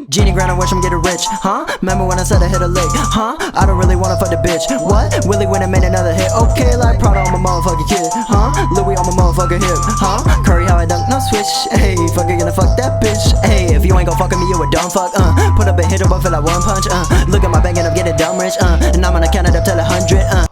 Genie grind, I wish I'm getting rich, huh? Remember when I said I hit a lick, huh? I don't really wanna fuck the bitch, what? Willie went and made another hit, okay, like Prada on my motherfucking kid, huh? Louis on my motherfucking hip, huh? Curry how I dunk, no switch, hey, fuck you gonna fuck that bitch, hey, if you ain't gon' fuck with me, you a dumb fuck, put up a hit up for that one punch, look at my bank and I'm getting dumb rich, and I'm gonna count it up till 100,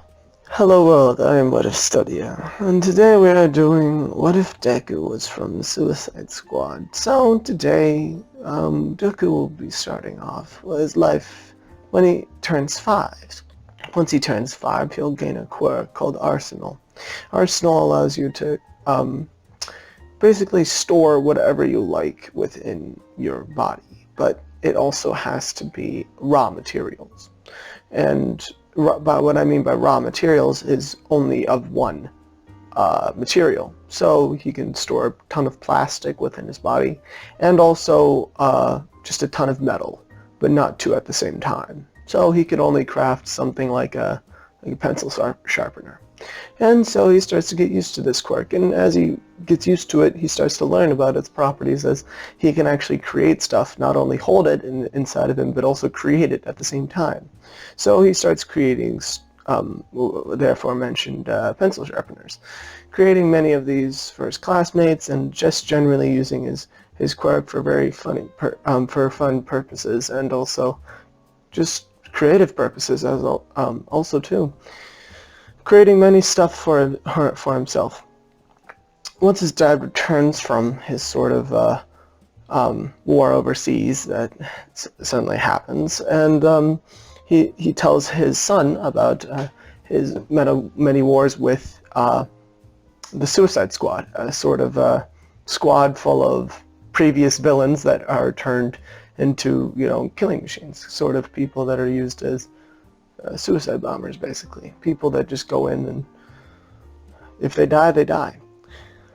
Hello world, I am What If Studia, and today we are doing What If Deku was from the Suicide Squad. So today, Deku will be starting off with his life when he turns 5. Once he turns 5, he'll gain a quirk called Arsenal. Arsenal allows you to basically store whatever you like within your body, but it also has to be raw materials. And what I mean by raw materials is only of one material. So he can store a ton of plastic within his body, and also just a ton of metal, but not two at the same time. So he could only craft something like a pencil sharpener. And so he starts to get used to this quirk, and as he gets used to it, he starts to learn about its properties, as he can actually create stuff, not only hold it inside of him, but also create it at the same time. So he starts creating the aforementioned pencil sharpeners, creating many of these for his classmates, and just generally using his quirk for very for fun purposes, and also just creative purposes as also too. Creating many stuff for himself. Once his dad returns from his sort of war overseas that suddenly happens, and he tells his son about his many wars with the Suicide Squad, a sort of squad full of previous villains that are turned into, killing machines, sort of people that are used as suicide bombers, basically. People that just go in, and if they die, they die.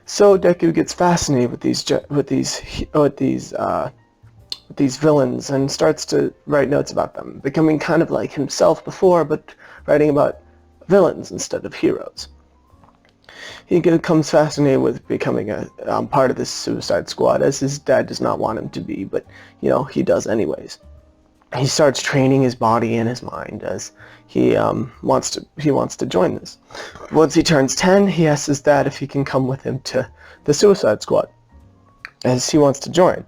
So Deku gets fascinated with these villains and starts to write notes about them, becoming kind of like himself before, but writing about villains instead of heroes. He becomes fascinated with becoming a part of this Suicide Squad, as his dad does not want him to be, but he does anyways. He starts training his body and his mind as he wants to join this. Once he turns 10, he asks his dad if he can come with him to the Suicide Squad, as he wants to join.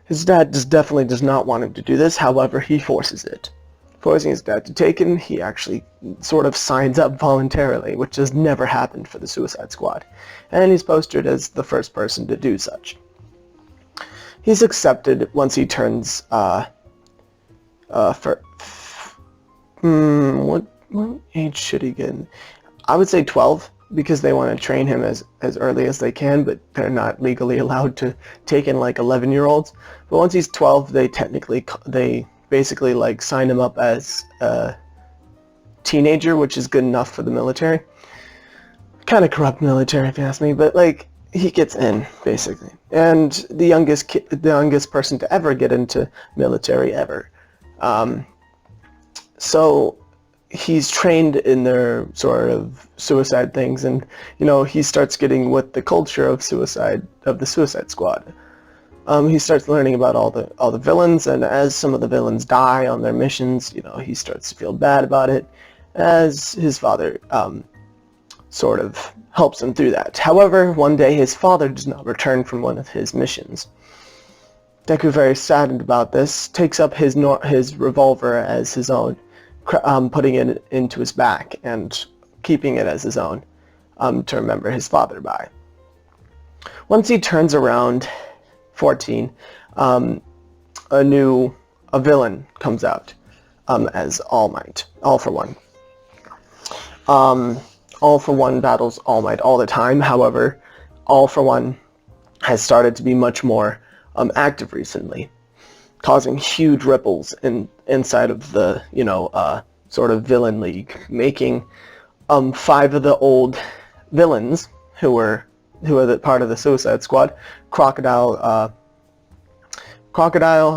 His dad definitely does not want him to do this, however, he forces it. Forcing his dad to take him, he actually sort of signs up voluntarily, which has never happened for the Suicide Squad, and he's posted as the first person to do such. He's accepted once he turns what age should he get in? I would say 12, because they want to train him as early as they can, but they're not legally allowed to take in like 11-year-olds. But once he's 12, they basically like sign him up as a teenager, which is good enough for the military. Kind of corrupt military, if you ask me, but like he gets in basically, and the youngest person to ever get into military ever. So he's trained in their sort of suicide things, and he starts getting with the culture of the Suicide Squad. He starts learning about all the villains, and as some of the villains die on their missions, he starts to feel bad about it, as his father sort of helps him through that. However, one day his father does not return from one of his missions. Deku, very saddened about this, takes up his revolver as his own, putting it into his back and keeping it as his own, to remember his father by. Once he turns around 14, a villain comes out as All Might, All for One. All for One battles All Might all the time. However, All for One has started to be much more active recently, causing huge ripples inside of the sort of villain league, making 5 of the old villains who are the part of the Suicide Squad: Crocodile,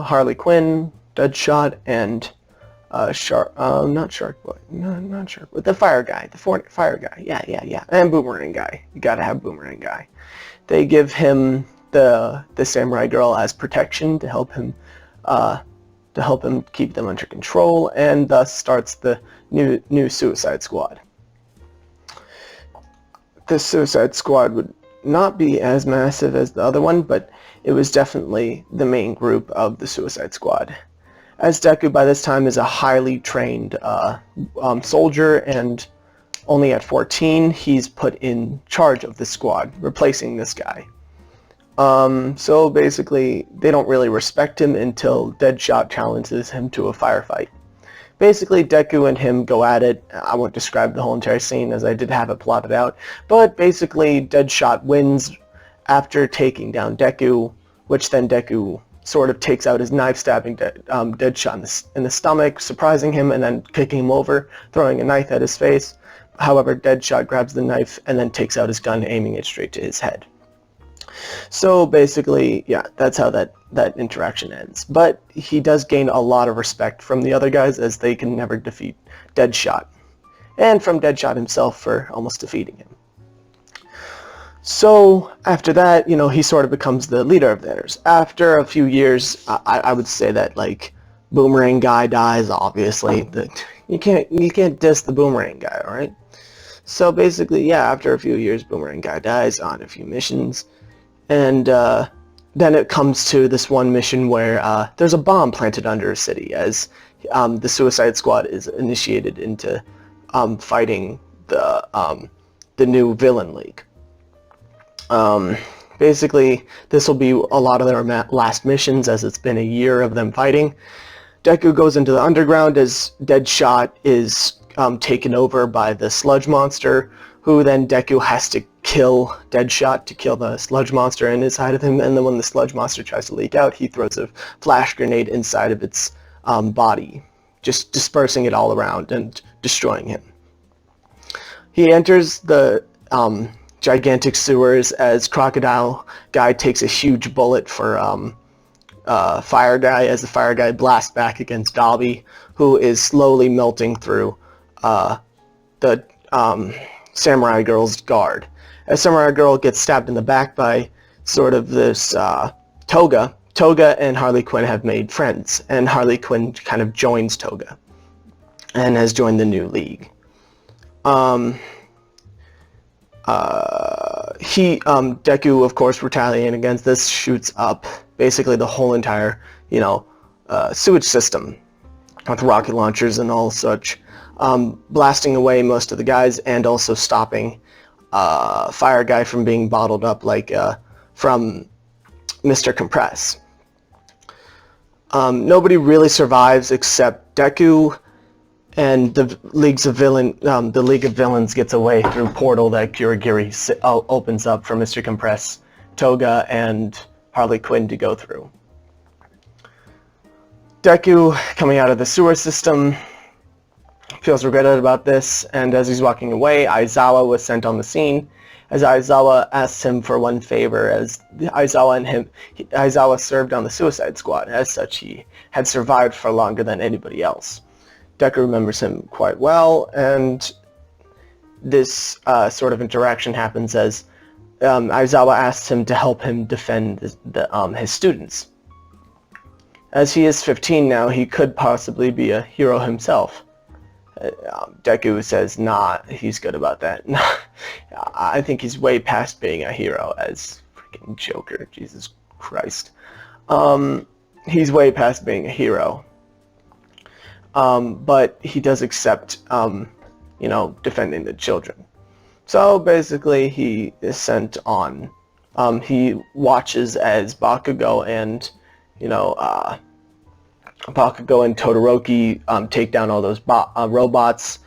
Harley Quinn, Deadshot, and not Shark Boy, not Shark Boy, the Fire Guy, Fire Guy, yeah, and Boomerang Guy. You gotta have Boomerang Guy. They give him the Samurai Girl as protection to help him to help him keep them under control, and thus starts the new Suicide Squad. This Suicide Squad would not be as massive as the other one, but it was definitely the main group of the Suicide Squad. As Deku by this time is a highly trained soldier, and only at 14 he's put in charge of the squad, replacing this guy. So basically they don't really respect him until Deadshot challenges him to a firefight. Basically, Deku and him go at it. I won't describe the whole entire scene as I did have it plotted out, but basically Deadshot wins after taking down Deku, which then Deku sort of takes out his knife, stabbing Deadshot in the stomach, surprising him, and then kicking him over, throwing a knife at his face. However, Deadshot grabs the knife and then takes out his gun, aiming it straight to his head. So basically, yeah, that's how that interaction ends. But he does gain a lot of respect from the other guys, as they can never defeat Deadshot. And from Deadshot himself for almost defeating him. So after that, you know, he sort of becomes the leader of theirs. After a few years, I would say that, like, Boomerang Guy dies, obviously. You can't diss the Boomerang Guy, alright? So basically, yeah, after a few years, Boomerang Guy dies on a few missions. And then it comes to this one mission where there's a bomb planted under a city, as the Suicide Squad is initiated into fighting the new villain league. Basically, this will be a lot of their last missions, as it's been a year of them fighting. Deku goes into the underground as Deadshot is taken over by the sludge monster, who then Deku has to kill Deadshot to kill the sludge monster inside of him, and then when the sludge monster tries to leak out, he throws a flash grenade inside of its body, just dispersing it all around and destroying him. He enters the gigantic sewers as Crocodile Guy takes a huge bullet for Fire Guy, as the Fire Guy blasts back against Dobby, who is slowly melting through the Samurai Girl's guard. As Samurai Girl gets stabbed in the back by sort of this Toga, Toga and Harley Quinn have made friends, and Harley Quinn kind of joins Toga and has joined the new league. Deku, of course, retaliating against this, shoots up basically the whole entire, sewage system with rocket launchers and all such, blasting away most of the guys and also stopping Fire Guy from being bottled up from Mr. Compress. Nobody really survives except Deku, and the League of Villains gets away through portal that Kurogiri opens up for Mr. Compress, Toga, and Harley Quinn to go through. Deku, coming out of the sewer system, feels regretted about this, and as he's walking away, Aizawa was sent on the scene, as Aizawa asks him for one favor, as Aizawa served on the Suicide Squad. As such, he had survived for longer than anybody else. Deku remembers him quite well, and this sort of interaction happens as Aizawa asks him to help him defend his students. As he is 15 now, he could possibly be a hero himself. Deku says, nah, he's good about that. I think he's way past being a hero, as freaking Joker, Jesus Christ. He's way past being a hero. But he does accept, defending the children. So basically, he is sent on. He watches as Bakugo and, Bakugo and Todoroki take down all those robots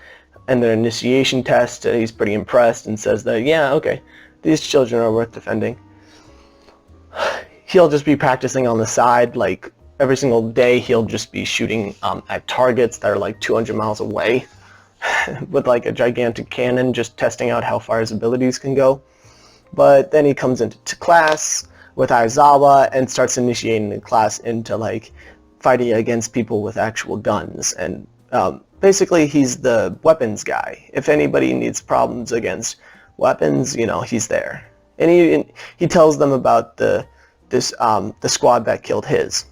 and their initiation test. He's pretty impressed and says that, yeah, okay, these children are worth defending. He'll just be practicing on the side, like, every single day. He'll just be shooting at targets that are like 200 miles away with like a gigantic cannon, just testing out how far his abilities can go. But then he comes into class with Aizawa and starts initiating the class into like fighting against people with actual guns, and basically he's the weapons guy. If anybody needs problems against weapons, he's there. And he tells them about the squad that killed his.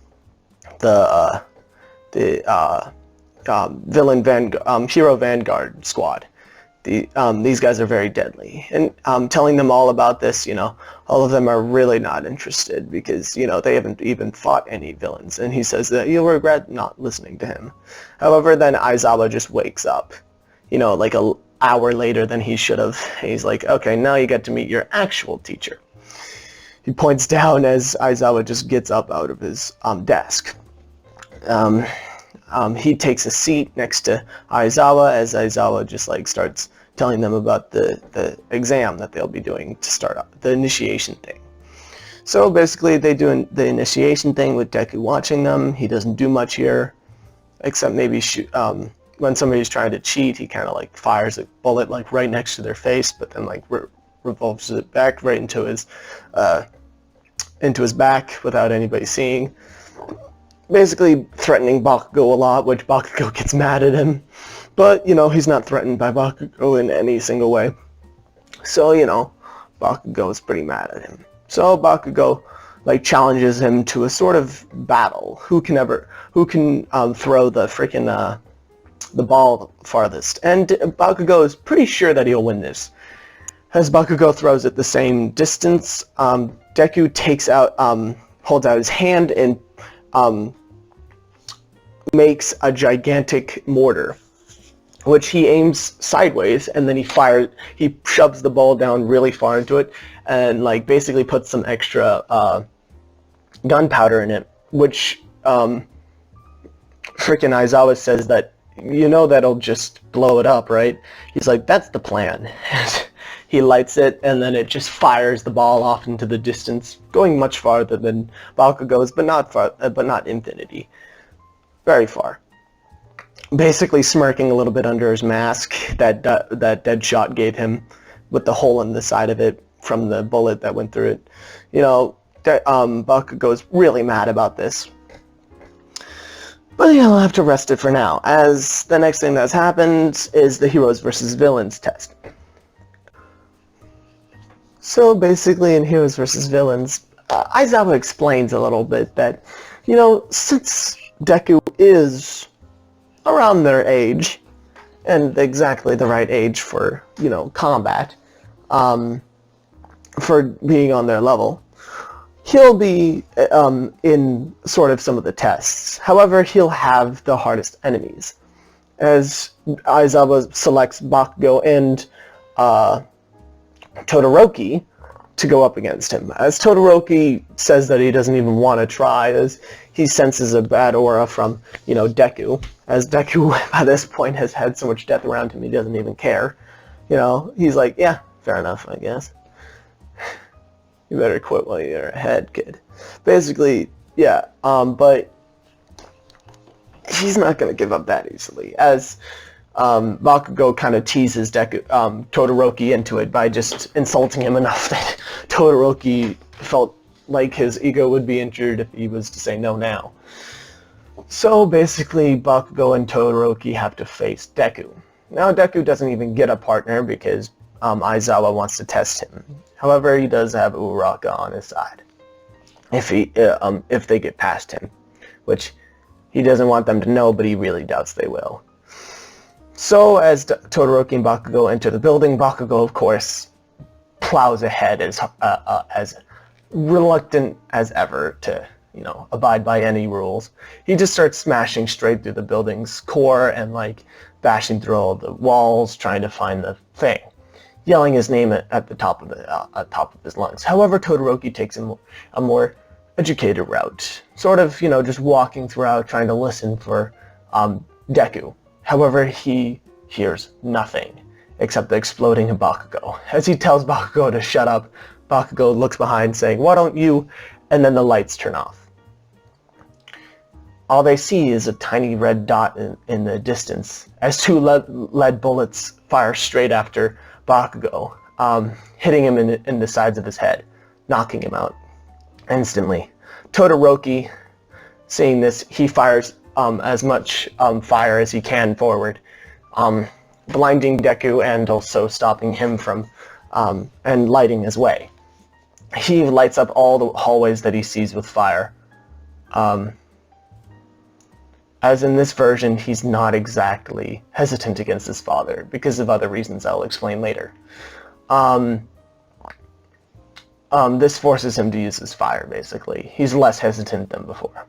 hero vanguard squad. These guys are very deadly, and telling them all about this, all of them are really not interested because, they haven't even fought any villains, and he says that you'll regret not listening to him. However, then Aizawa just wakes up, like an hour later than he should have. He's like, okay, now you get to meet your actual teacher. He points down as Aizawa just gets up out of his desk. He takes a seat next to Aizawa as Aizawa just starts telling them about the exam that they'll be doing to start up, the initiation thing. So basically they do the initiation thing with Deku watching them. He doesn't do much here, except maybe when somebody's trying to cheat, he kind of fires a bullet right next to their face, but then revolves it back right into his back without anybody seeing. Basically threatening Bakugo a lot, which Bakugo gets mad at him. But, he's not threatened by Bakugo in any single way. So, Bakugo is pretty mad at him. So Bakugo, challenges him to a sort of battle. Who can throw the freaking, the ball farthest. And Bakugo is pretty sure that he'll win this. As Bakugo throws it the same distance, Deku holds out his hand and, makes a gigantic mortar, which he aims sideways, and then he shoves the ball down really far into it, and basically puts some extra gunpowder in it, which freaking Aizawa says that, that'll just blow it up, right? He's like, that's the plan. He lights it, and then it just fires the ball off into the distance, going much farther than Bakugo's, but not infinity. Very far. Basically smirking a little bit under his mask that Deadshot gave him, with the hole in the side of it from the bullet that went through it. Bakugo's really mad about this. But I'll have to rest it for now, as the next thing that's happened is the Heroes vs. Villains test. So basically in Heroes vs. Villains, Aizawa explains a little bit that, since Deku is around their age, and exactly the right age for, combat, for being on their level, he'll be in sort of some of the tests. However, he'll have the hardest enemies, as Aizawa selects Bakugo and Todoroki to go up against him, as Todoroki says that he doesn't even want to try, as he senses a bad aura from, Deku, as Deku by this point has had so much death around him he doesn't even care. He's like, yeah, fair enough, I guess. You better quit while you're ahead, kid. Basically, yeah, but he's not going to give up that easily, as Bakugo kind of teases Todoroki into it by just insulting him enough that Todoroki felt like his ego would be injured if he was to say no now. So basically, Bakugo and Todoroki have to face Deku. Now Deku doesn't even get a partner because Aizawa wants to test him. However, he does have Uraraka on his side if they get past him, which he doesn't want them to know, but he really doubts they will. So as Todoroki and Bakugo enter the building, Bakugo, of course, plows ahead as reluctant as ever to, abide by any rules. He just starts smashing straight through the building's core and bashing through all the walls, trying to find the thing, yelling his name at the top of his lungs. However, Todoroki takes a more educated route, sort of, just walking throughout, trying to listen for Deku. However, he hears nothing except the exploding of Bakugo. As he tells Bakugo to shut up, Bakugo looks behind saying, "Why don't you?" And then the lights turn off. All they see is a tiny red dot in the distance as two lead bullets fire straight after Bakugo, hitting him in the sides of his head, knocking him out instantly. Todoroki, seeing this, he fires as much fire as he can forward, blinding Deku and also stopping him from and lighting his way. He lights up all the hallways that he sees with fire. as in this version, he's not exactly hesitant against his father because of other reasons I'll explain later. This forces him to use his fire, basically. He's less hesitant than before.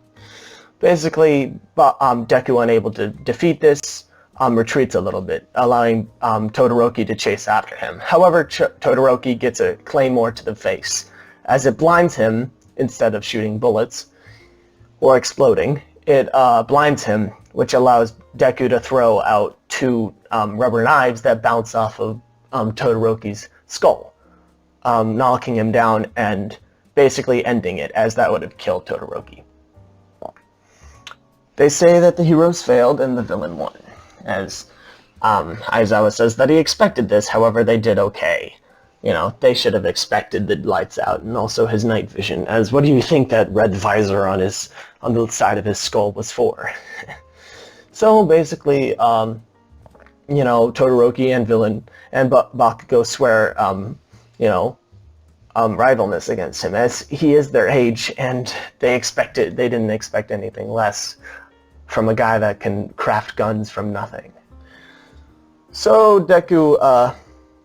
Basically, Deku, unable to defeat this, retreats a little bit, allowing Todoroki to chase after him. However, Todoroki gets a claymore to the face. As it blinds him, instead of shooting bullets or exploding, it blinds him, which allows Deku to throw out two rubber knives that bounce off of Todoroki's skull, knocking him down and basically ending it, as that would have killed Todoroki. They say that the heroes failed and the villain won, as Aizawa says that he expected this, however they did okay. You know, they should have expected the lights out and also his night vision, as what do you think that red visor on the side of his skull was for? So basically, you know, Todoroki and villain and Bakugo swear, rivalness against him, as he is their age and they didn't expect anything less from a guy that can craft guns from nothing. So Deku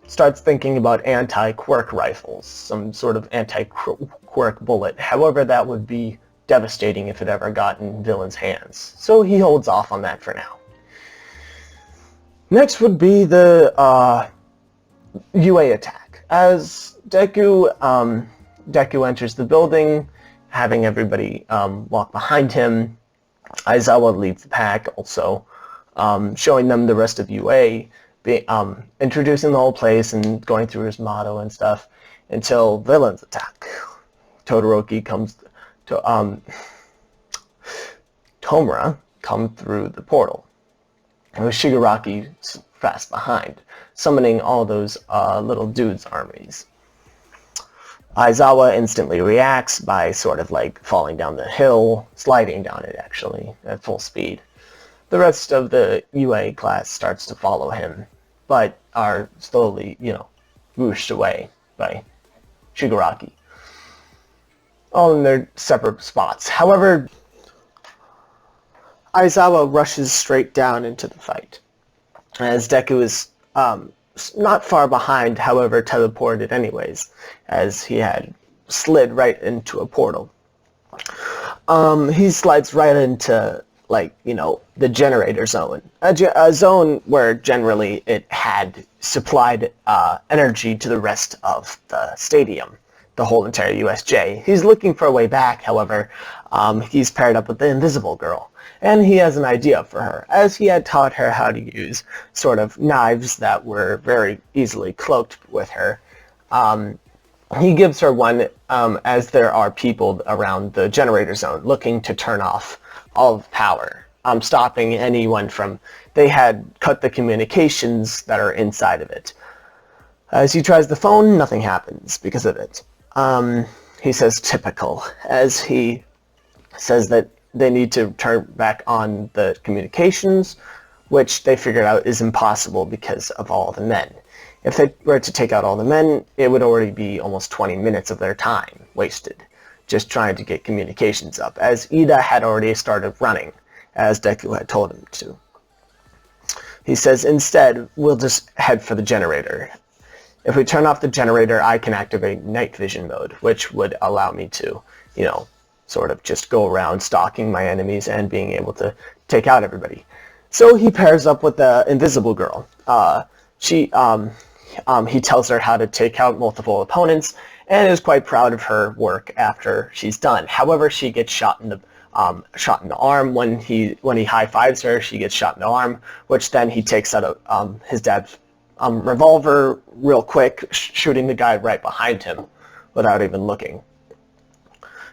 starts thinking about anti-quirk rifles, some sort of anti-quirk bullet. However, that would be devastating if it ever got in villain's hands. So he holds off on that for now. Next would be the UA attack. As Deku enters the building, having everybody walk behind him. Aizawa leads the pack also, showing them the rest of UA, introducing the whole place and going through his motto and stuff until villains attack. Todoroki comes to Tomura come through the portal, with Shigaraki fast behind, summoning all those little dudes' armies. Aizawa instantly reacts by sort of like falling down the hill, sliding down it actually, at full speed. The rest of the UA class starts to follow him, but are slowly, whooshed away by Shigaraki, all in their separate spots. However, Aizawa rushes straight down into the fight, as Deku is not far behind, however teleported anyways, as he had slid right into a portal. He slides right into, the generator zone, a zone where generally it had supplied energy to the rest of the stadium, the whole entire USJ. He's looking for a way back, however, he's paired up with the Invisible Girl, and he has an idea for her, as he had taught her how to use sort of knives that were very easily cloaked with her. He gives her one, as there are people around the generator zone looking to turn off all of power, stopping anyone from... They had cut the communications that are inside of it. As he tries the phone, nothing happens because of it. He says typical, as he says that they need to turn back on the communications, which they figured out is impossible because of all the men. If they were to take out all the men, it would already be almost 20 minutes of their time wasted just trying to get communications up, as Ida had already started running, as Deku had told him to. He says, instead, we'll just head for the generator. If we turn off the generator, I can activate night vision mode, which would allow me to, sort of just go around stalking my enemies and being able to take out everybody. So he pairs up with the Invisible Girl. He tells her how to take out multiple opponents and is quite proud of her work after she's done. However, she gets shot in the arm when he high-fives her. She gets shot in the arm, which then he takes out his dad's revolver real quick, shooting the guy right behind him without even looking.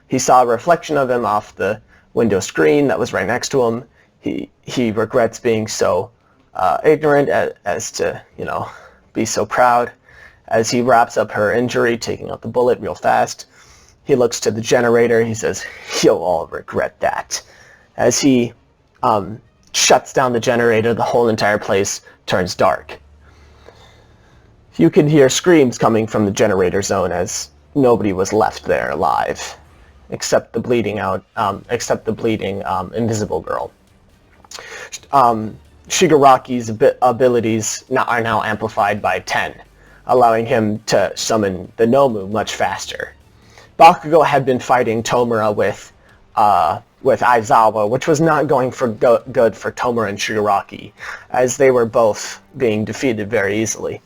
He saw a reflection of him off the window screen that was right next to him. He regrets being so ignorant as to, be so proud. As he wraps up her injury, taking out the bullet real fast, he looks to the generator. He says, you'll all regret that. As he shuts down the generator, the whole entire place turns dark. You can hear screams coming from the generator zone, as nobody was left there alive, except the bleeding Invisible Girl. Shigaraki's abilities are now amplified by 10, allowing him to summon the Nomu much faster. Bakugo had been fighting Tomura with Aizawa, which was not going for good for Tomura and Shigaraki, as they were both being defeated very easily,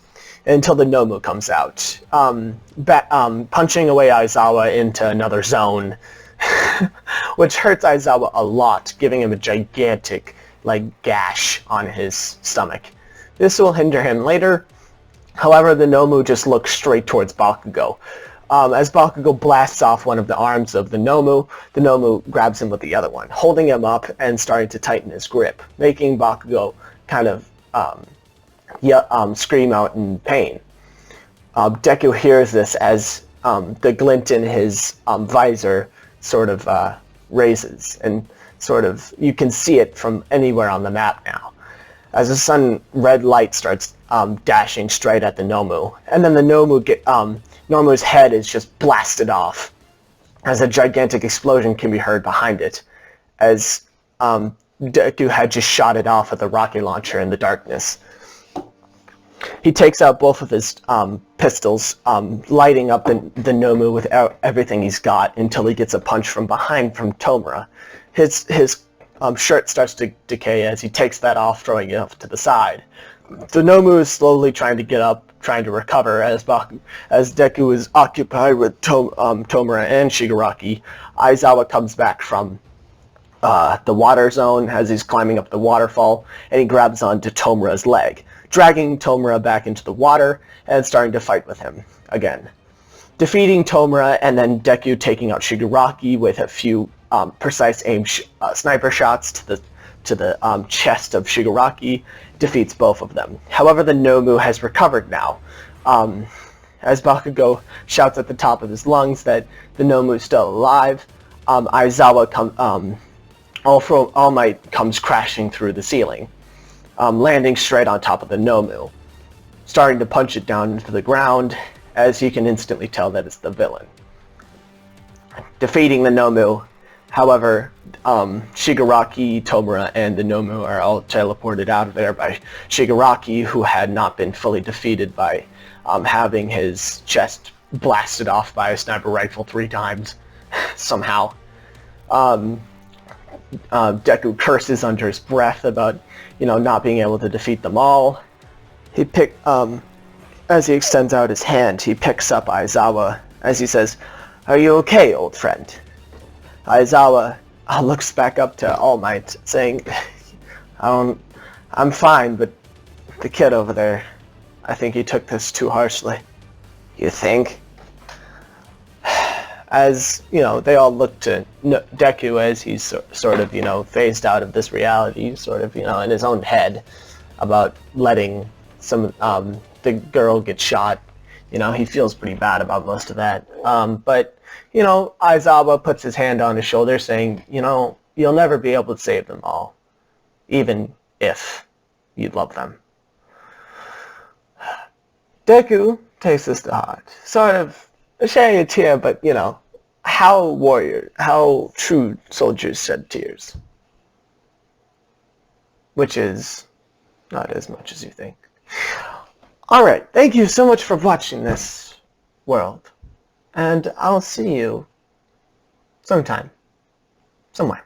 until the Nomu comes out, punching away Aizawa into another zone, which hurts Aizawa a lot, giving him a gigantic gash on his stomach. This will hinder him later. However, the Nomu just looks straight towards Bakugo. As Bakugo blasts off one of the arms of the Nomu grabs him with the other one, holding him up and starting to tighten his grip, making Bakugo kind of scream out in pain. Deku hears this as the glint in his visor sort of raises, and sort of you can see it from anywhere on the map now, as the sudden red light starts dashing straight at the Nomu, and then the Nomu's head is just blasted off, as a gigantic explosion can be heard behind it, as Deku had just shot it off with a rocket launcher in the darkness. He takes out both of his pistols, lighting up the Nomu with everything he's got until he gets a punch from behind from Tomura. His shirt starts to decay as he takes that off, throwing it off to the side. The Nomu is slowly trying to get up, trying to recover, as Deku is occupied with Tomura and Shigaraki. Aizawa comes back from the water zone as he's climbing up the waterfall, and he grabs onto Tomura's leg, dragging Tomura back into the water and starting to fight with him again. Defeating Tomura, and then Deku taking out Shigaraki with a few precise aim sniper shots to the chest of Shigaraki, defeats both of them. However, the Nomu has recovered now, as Bakugo shouts at the top of his lungs that the Nomu is still alive. Aizawa All Might comes crashing through the ceiling, landing straight on top of the Nomu, starting to punch it down into the ground, as you can instantly tell that it's the villain. Defeating the Nomu, however, Shigaraki, Tomura, and the Nomu are all teleported out of there by Shigaraki, who had not been fully defeated by having his chest blasted off by a sniper rifle 3 times, somehow. Deku curses under his breath about, not being able to defeat them all. As he extends out his hand, he picks up Aizawa as he says, "Are you okay, old friend?" Aizawa looks back up to All Might, saying, I'm fine, but the kid over there, I think he took this too harshly." "You think?" As, they all look to Deku as he's sort of, phased out of this reality, sort of, in his own head, about letting the girl get shot. He feels pretty bad about most of that. But, Aizawa puts his hand on his shoulder saying, you'll never be able to save them all, even if you'd love them. Deku takes this to heart, sort of shedding a tear, but, how true soldiers shed tears. Which is not as much as you think. Alright, thank you so much for watching this world, and I'll see you sometime, somewhere.